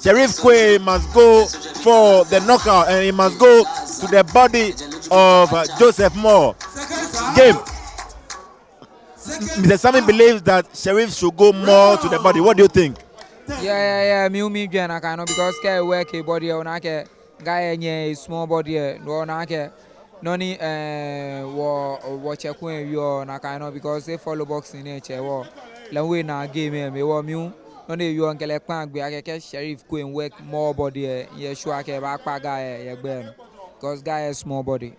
B: Sheriff Quaye must go for the knockout, and he must go to the body of Joseph Moore. Game. Mr. Sammy believes that Sheriff should go more to the body. What do you think?
D: Yeah. Me Jana kind because guy work a body on a guy a small body no nake noni watch a queen you na kind because they follow boxing nature war la we na game me war mu noni you uncle pan gbe akeke Sheriff Quaye work more body ye sure ke back guy ye gbe because guy a small body.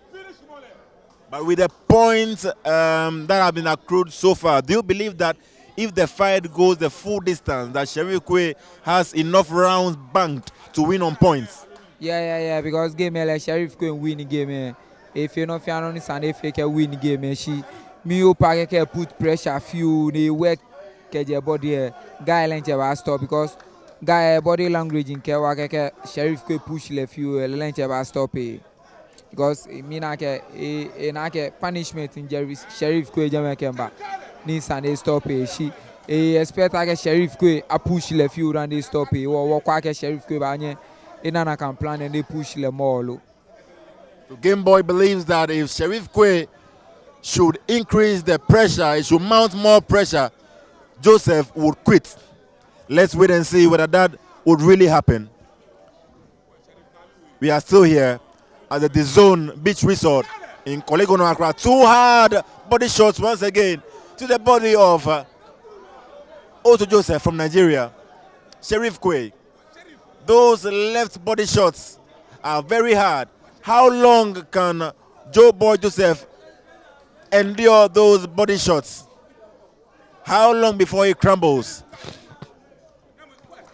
B: But with the points that have been accrued so far, do you believe that if the fight goes the full distance, that Sheriff Quaye has enough rounds banked to win on points?
D: Yeah, because game like Sheriff Quaye win game if you know if you are on Sunday if you can win game she me o pack can put pressure few they work get your body guy length about stop because guy body language in ke wa ke Sheriff Quaye push le few length about stop because me na ke punishment in Sheriff Quaye jam kemba ni Sunday stop she expect ke Sheriff Quaye a push le few and they stop wo kwa ke Sheriff Quaye ba nye inana can plan and they push le more.
B: Game Boy believes that if Sheriff Quaye should increase the pressure, it should mount more pressure, Joseph would quit. Let's wait and see whether that would really happen. We are still here at the Zone Beach Resort in Kolegono, Accra. 2 hard body shots once again to the body of Oto Joseph from Nigeria. Sheriff Quaye. Those left body shots are very hard. How long can Joe Boy Joseph endure those body shots? How long before he crumbles?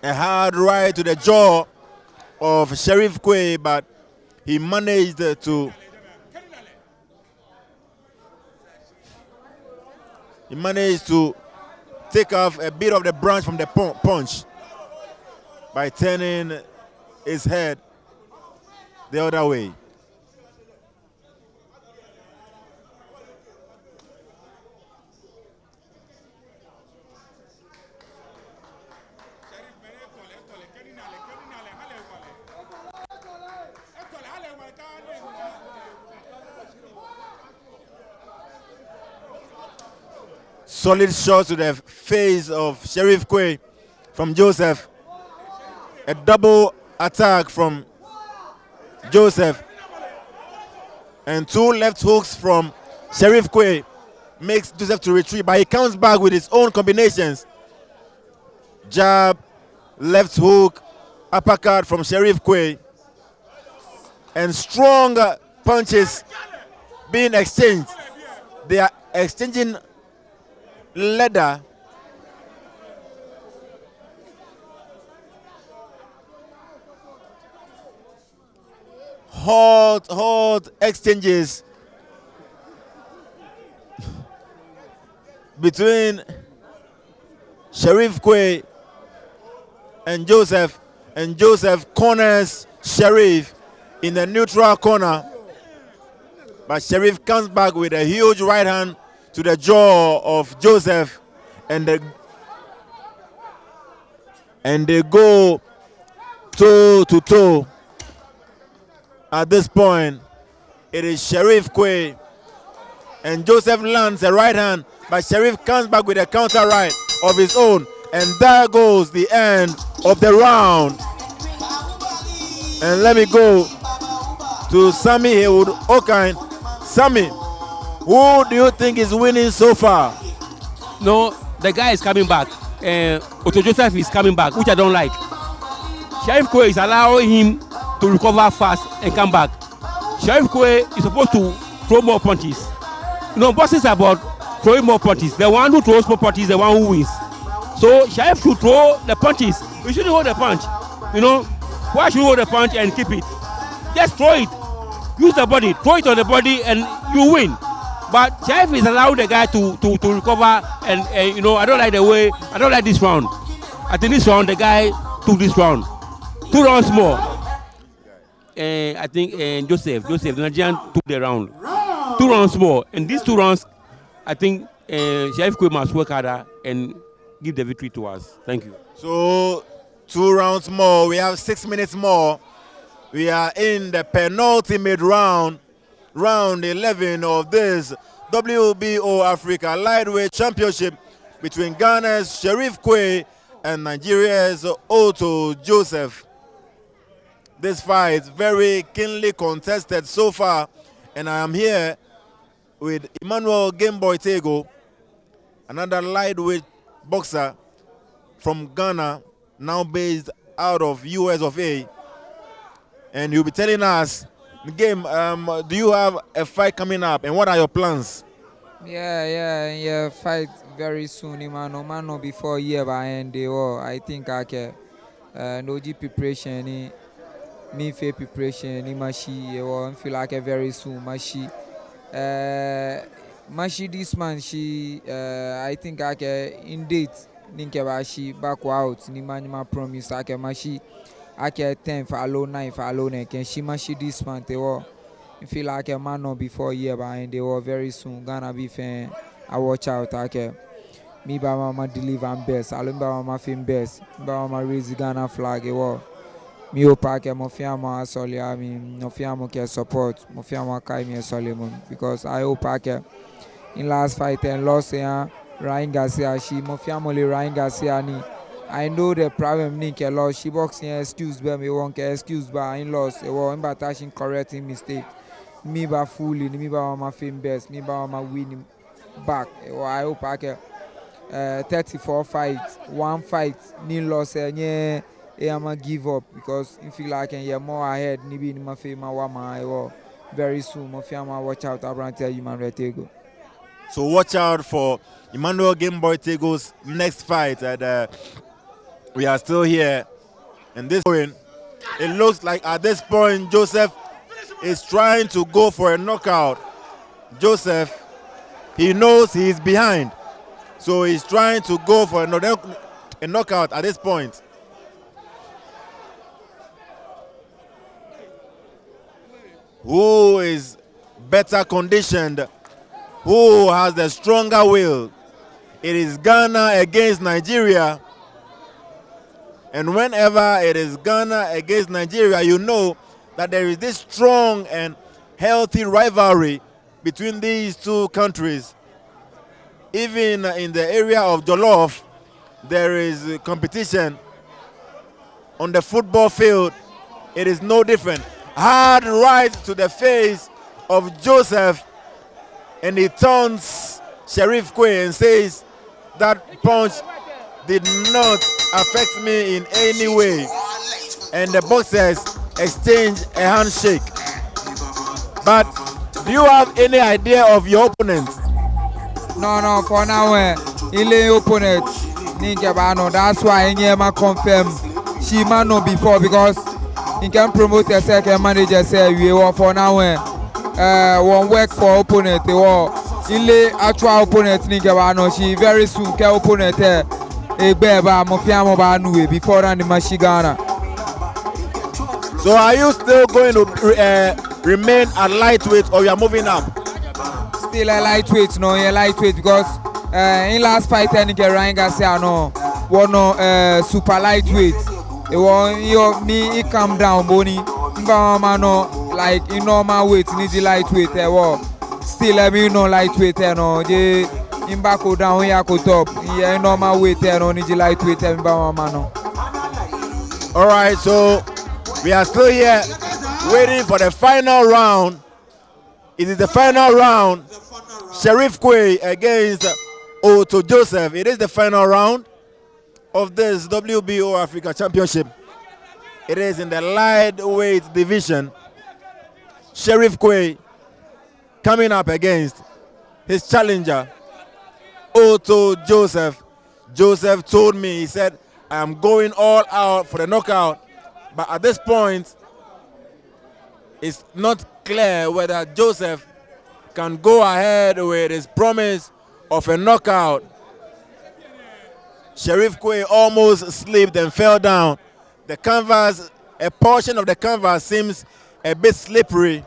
B: A hard right to the jaw of Sheriff Quaye, but he managed to take off a bit of the branch from the punch by turning his head the other way. Solid shot to the face of Sheriff Quaye from Joseph. A double attack from Joseph. And 2 left hooks from Sheriff Quaye makes Joseph to retreat, but he comes back with his own combinations. Jab, left hook, uppercut from Sheriff Quaye. And strong punches being exchanged. They are exchanging leather. Hot exchanges between Sheriff Quaye and Joseph corners Sheriff in the neutral corner, but Sheriff comes back with a huge right hand to the jaw of Joseph, and they go toe to toe. At this point, it is Sheriff Quaye, and Joseph lands a right hand, but Sheriff comes back with a counter right of his own, and there goes the end of the round. And let me go to Sammy Haywood Okine. Sammy, who do you think is winning so far?
C: No, the guy is coming back. Oto Joseph is coming back, which I don't like. Sheriff Quaye is allowing him to recover fast and come back. Sheriff Quaye is supposed to throw more punches. You know, boxing is about throwing more punches. The one who throws more punches is the one who wins. So Sheriff should throw the punches. We shouldn't hold the punch. You know, why should you hold the punch and keep it? Just throw it. Use the body, throw it on the body, and you win. But Sheriff is allowing the guy to recover, and you know, I don't like this round. I think this round the guy took this round. 2 rounds more. I think Joseph, the Nigerian took the round. 2 rounds more, and these 2 rounds, I think Sheriff Quaye must work harder and give the victory to us. Thank you.
B: So 2 rounds more. We have 6 minutes more. We are in the penultimate round, round 11 of this WBO Africa Lightweight Championship between Ghana's Sheriff Quaye and Nigeria's Oto Joseph. This fight very keenly contested so far, and I am here with Emmanuel Gameboy Tego, another lightweight boxer from Ghana, now based out of US of A, and he'll be telling us, Game, do you have a fight coming up, and what are your plans?
D: Yeah, fight very soon, man, before year by end, I think I can no preparation. me for preparation ni mashi I feel like very soon mashi mashi this man she I think I can in date ninke ba she back out ni man promise I can mashi I can 10 for alone 9 for alone can she mashi this man they were I feel like a man no before year but they were very soon gonna be fan I watch out I can me by mama deliver best I remember mama film best by mama raise Ghana flag it was me o pack mo fiamo asole ami no fiamo ke support mo fiamo kai me asole mo because I o pack in last fight and lost Ryan Garcia she mo fiamo le Ryan Garcia ni I know the problem ni ke loss she boxing excuse be me won ke excuse ba in loss e wo in batashing correcting mistake me ba fully me ba my film best me ba my win back I o pack 34 fights one fight ni loss I'ma give up because if you like and you're more ahead, maybe in my favor, wama very soon. My family watch out. I'll tell you, man, Tego.
B: So watch out for Emmanuel Gameboy Tego's next fight. And we are still here, and this point, it looks like at this point Joseph is trying to go for a knockout. Joseph, he knows he is behind, so he's trying to go for a knockout at this point. Who is better conditioned? Who has the stronger will? It is Ghana against Nigeria. And whenever it is Ghana against Nigeria, you know that there is this strong and healthy rivalry between these two countries. Even in the area of Jollof, there is competition. On the football field, it is no different. Hard right to the face of Joseph, and he turns Sheriff Quaye and says that punch did not affect me in any way. And the boxers exchange a handshake. But do you have any idea of your opponent?
D: No, for now, ile opponent, that's why I confirm she might know before because he can promote a second manager say we were for now one work for opponent they were ile actual opponent she very soon ke opponent beba mo fiamo ba nu before and Mashigana.
B: So are you still going to remain at lightweight or you are moving up?
D: Still a lightweight, no, a lightweight because in last fight Ryan Garcia no one super lightweight. It was me. He calm down, Boni. No, like in normal weight, need the lightweight. Still, let me know lightweight. No, the in back go down, here go top. Yeah, normal weight. No, need the lightweight. No.
B: All right, so we are still here waiting for the final round. It is the final round. Sheriff Quaye against Oto Joseph. It is the final round of this WBO Africa Championship. It is in the lightweight division. Sheriff Quaye coming up against his challenger, Oto Joseph. Joseph told me, he said, I am going all out for the knockout. But at this point, it's not clear whether Joseph can go ahead with his promise of a knockout. Sheriff Quaye almost slipped and fell down. The canvas, a portion of the canvas seems a bit slippery.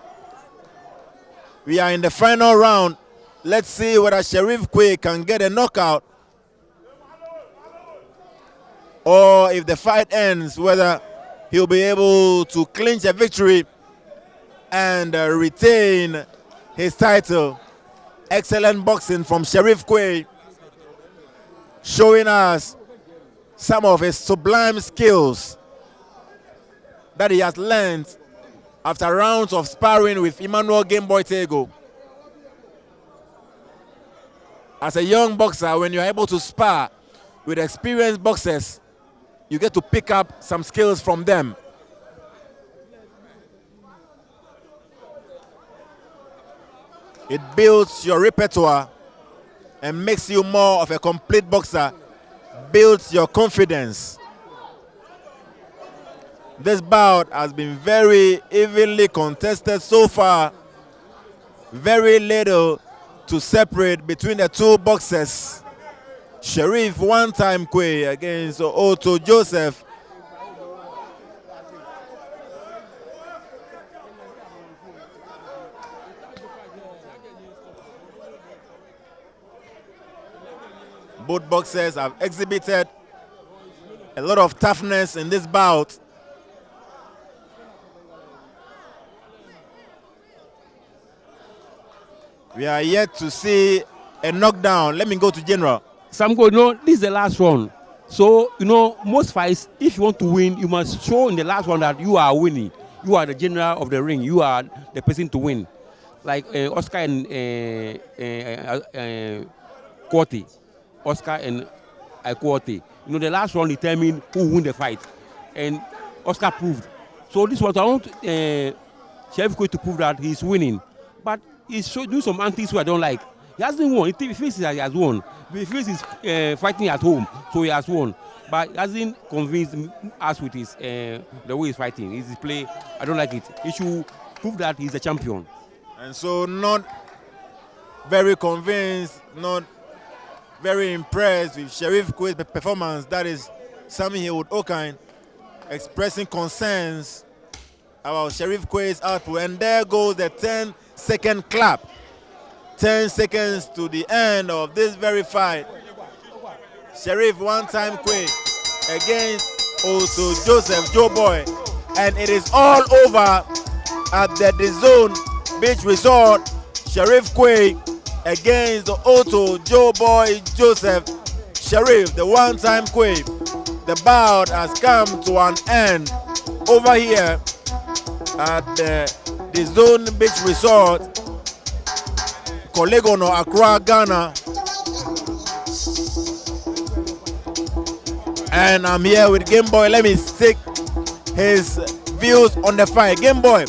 B: We are in the final round. Let's see whether Sheriff Quaye can get a knockout or if the fight ends, whether he'll be able to clinch a victory and retain his title. Excellent boxing from Sheriff Quaye, showing us some of his sublime skills that he has learned after rounds of sparring with Emmanuel Gameboy Tego. As a young boxer, when you're able to spar with experienced boxers, you get to pick up some skills from them. It builds your repertoire and makes you more of a complete boxer, builds your confidence. This bout has been very evenly contested so far. Very little to separate between the two boxers. Sheriff one-time Quaye against Oto Joseph. Both boxers have exhibited a lot of toughness in this bout. We are yet to see a knockdown. Let me go to General.
C: Some go, this is the last one. So, most fights, if you want to win, you must show in the last one that you are winning. You are the general of the ring. You are the person to win. Like Oscar and Quaye. Oscar and Quaye. The last one determined who win the fight. And Oscar proved. So this was, I want Sheriff Quaye to prove that he's winning. But he's doing some antics who I don't like. He hasn't won. He feels he has won. He feels he's fighting at home, so he has won. But he hasn't convinced us with his the way he's fighting. His play, I don't like it. He should prove that he's a champion.
B: And so not very convinced, not very impressed with Sheriff Quaye's performance. That is Sammy Haywood Okine expressing concerns about Sheriff Quaye's output. And there goes the 10-second clap. 10 seconds to the end of this very fight. Sheriff one-time Quaye against Oto Joseph Joe Boy. And it is all over at the DAZN Beach Resort. Sheriff Quaye against the Oto Joe Boy Joseph. Sheriff, the one-time Quaye. The bout has come to an end over here at the DAZN Beach Resort, Kolegono, Accra, Ghana. And I'm here with Game Boy. Let me take his views on the fight. Game Boy,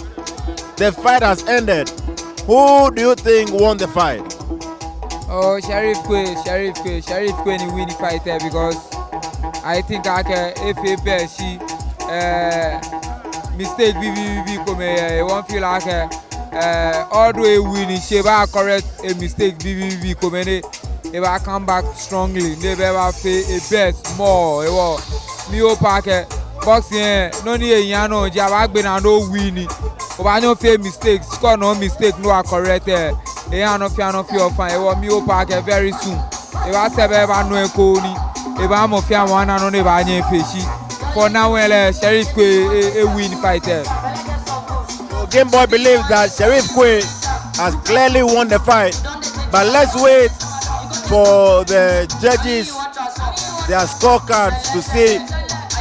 B: the fight has ended. Who do you think won the fight?
D: Oh, Sheriff Quaye ni win the fight there because I think if he bears she mistake BBB come here, won't feel like although he win, she will correct a mistake BBB come in. He will come back strongly. Never face a best more. Me opake boxing no need yano jaba gbe na no win. Oba no face mistakes, score no mistake no correct. He no fear fine. Me opake very soon. He will say be no eko ni. He will mo fear one no ne ba nye feshi. For now, Sheriff Quaye a win fighter.
B: So Game Boy believes that Sheriff Quaye has clearly won the fight, but let's wait for the judges, their scorecards, to see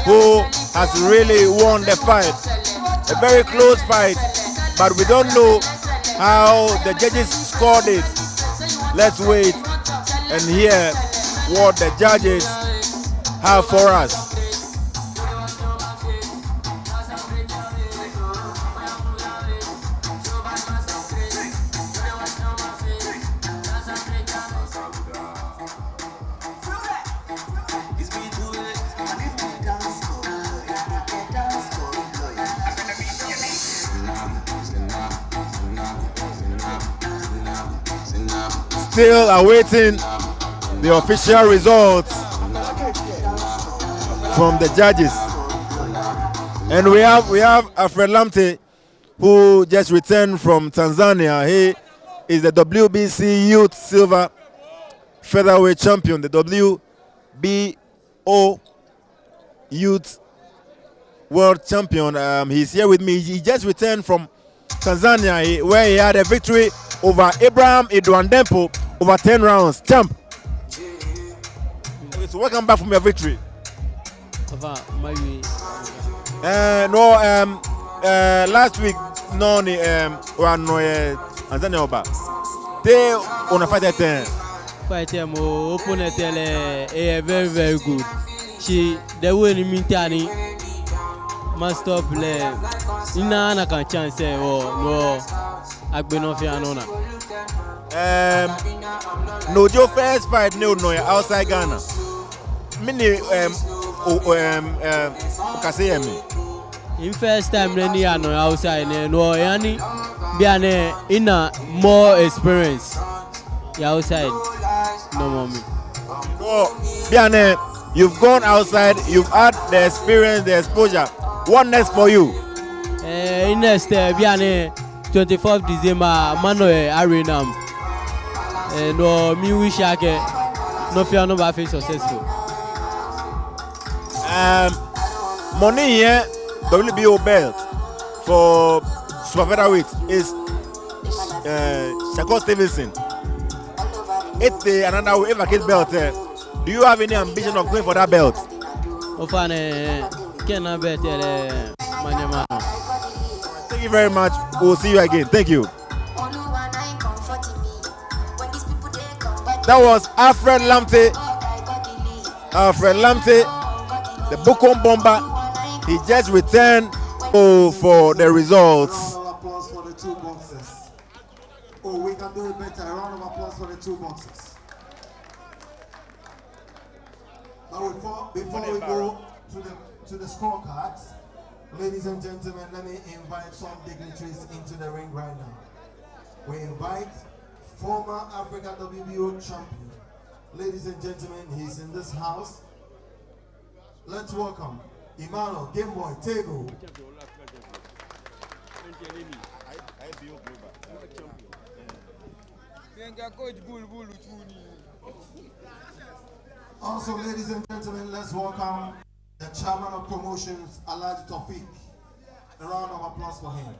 B: who has really won the fight. A very close fight, but we don't know how the judges scored it. Let's wait and hear what the judges have for us. Still awaiting the official results from the judges. And we have Alfred Lamte, who just returned from Tanzania. He is the WBC Youth Silver Featherweight Champion, the WBO Youth World Champion. He's here with me. He just returned from Tanzania, where he had a victory over Abraham Idwandempo over 10 rounds. Champ. Okay, so welcome back from your victory. Last week, Tanzania oba. They on a fight at 10.
E: Fight him, opponent very, very good. She, the way in Mintani, must stop le. Ina can chance no. Agbenofianona.
B: No, your first fight no outside Ghana. Mini Kaseyemi.
E: in first time any ano outside no yani biane in a more experience outside no mommy.
B: So, Biane, you've gone outside, you've had the experience, the exposure. What next for you?
E: In next biane 24th December mano arena no me wish ake no fear no be successful.
B: Money here, WBO belt for super featherweight is Shakur Stevenson. It's another way vacate belt. Do you have any ambition of going for that belt? Thank you very much. We'll see you again. Thank you. That was Alfred Lamte. Alfred Lamte, the Bukom bomber. He just returned for the results.
A: A round of applause for the two boxers. Oh, we can do it better. A round of applause for the two boxers. But before we go to the scorecards, ladies and gentlemen, let me invite some dignitaries into the ring right now. We invite former Africa WBO champion. Ladies and gentlemen, he's in this house. Let's welcome Emmanuel Gameboy Tego. Also, ladies and gentlemen, let's welcome the chairman of promotions, Alhaji Tawfiq. A round of applause for him.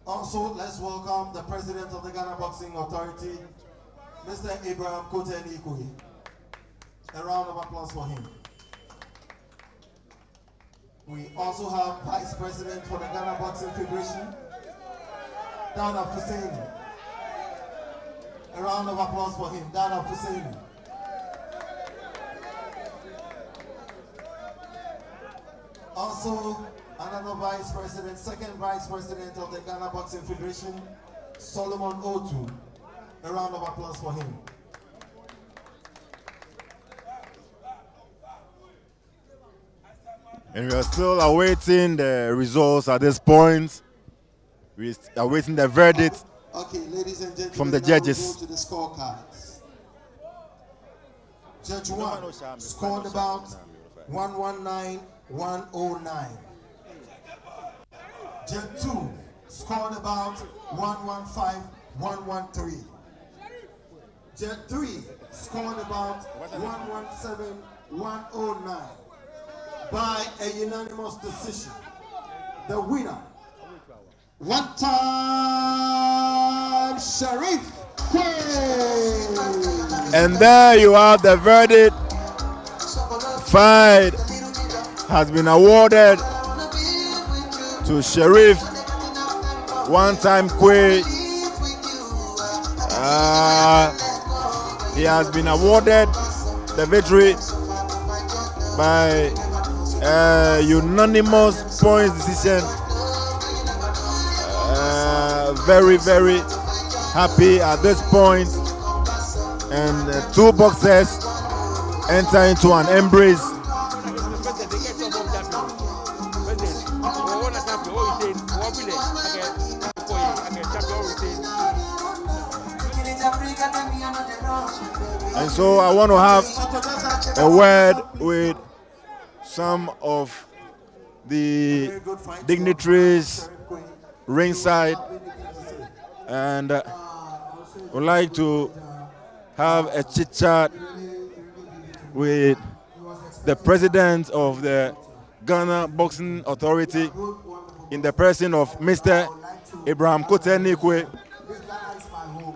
A: Also, let's welcome the president of the Ghana Boxing Authority, Mr. Abraham Kote-Nikwe. A round of applause for him. We also have Vice President for the Ghana Boxing Federation, Dana Husseini. A round of applause for him, Dana Husseini. Also, another Vice President, second Vice President of the Ghana Boxing Federation, Solomon Oto. A round of applause for him.
B: And we are still awaiting the results at this point. We are awaiting the verdict.
A: Okay, ladies and gentlemen,
B: from the
A: now
B: judges.
A: we go to the scorecards. Judge 1 scored about 119-109. Judge 2 scored about 115-113. Judge 3 scored about 117-109 by a unanimous decision. The winner, one time Sharif Quaye.
B: And there you have the verdict. Fight has been awarded to Sharif, one time Quaye. He has been awarded the victory by unanimous points decision. Very, very happy at this point. And the two boxers enter into an embrace. And so I want to have a word with some of the dignitaries ringside, and would like to have a chit chat with the president of the Ghana Boxing Authority in the person of Mr. Abraham Kote-Nikwe.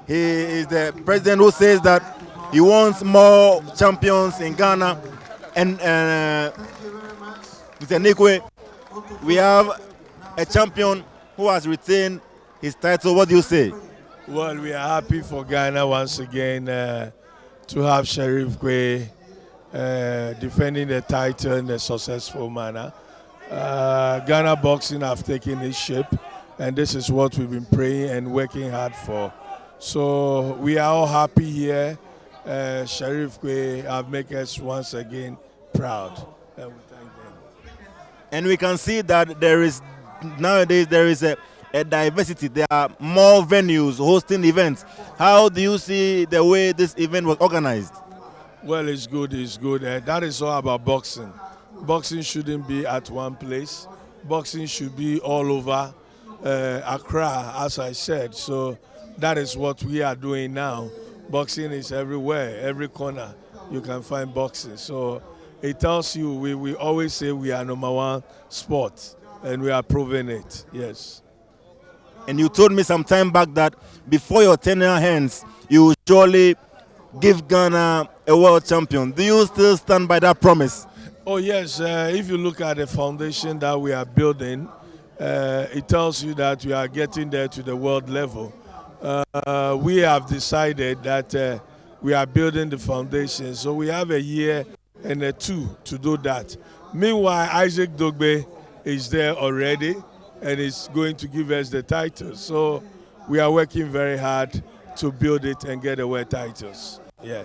B: He is the president who says that he wants more champions in Ghana. And Mr. Nikwe, we have a champion who has retained his title. What do you say?
F: Well, we are happy for Ghana once again to have Sharif Quaye defending the title in a successful manner. Ghana boxing have taken its shape, and this is what we've been praying and working hard for. So we are all happy here Sheriff Quaye have made us once again proud. And we thank them.
B: And we can see that nowadays there is a diversity. There are more venues hosting events. How do you see the way this event was organized?
F: Well, it's good, it's good. That is all about boxing. Boxing shouldn't be at one place. Boxing should be all over Accra, as I said. So that is what we are doing now. Boxing is everywhere, every corner you can find boxing. So it tells you, we always say we are #1 sport, and we are proving it, yes.
B: And you told me some time back that before your tenure ends, you will surely give Ghana a world champion. Do you still stand by that promise?
F: Oh yes, if you look at the foundation that we are building, it tells you that we are getting there to the world level. We have decided that we are building the foundation, so we have a year and a 2 to do that. Meanwhile, Isaac Dogbe is there already and is going to give us the title. So we are working very hard to build it and get the world titles. Yeah.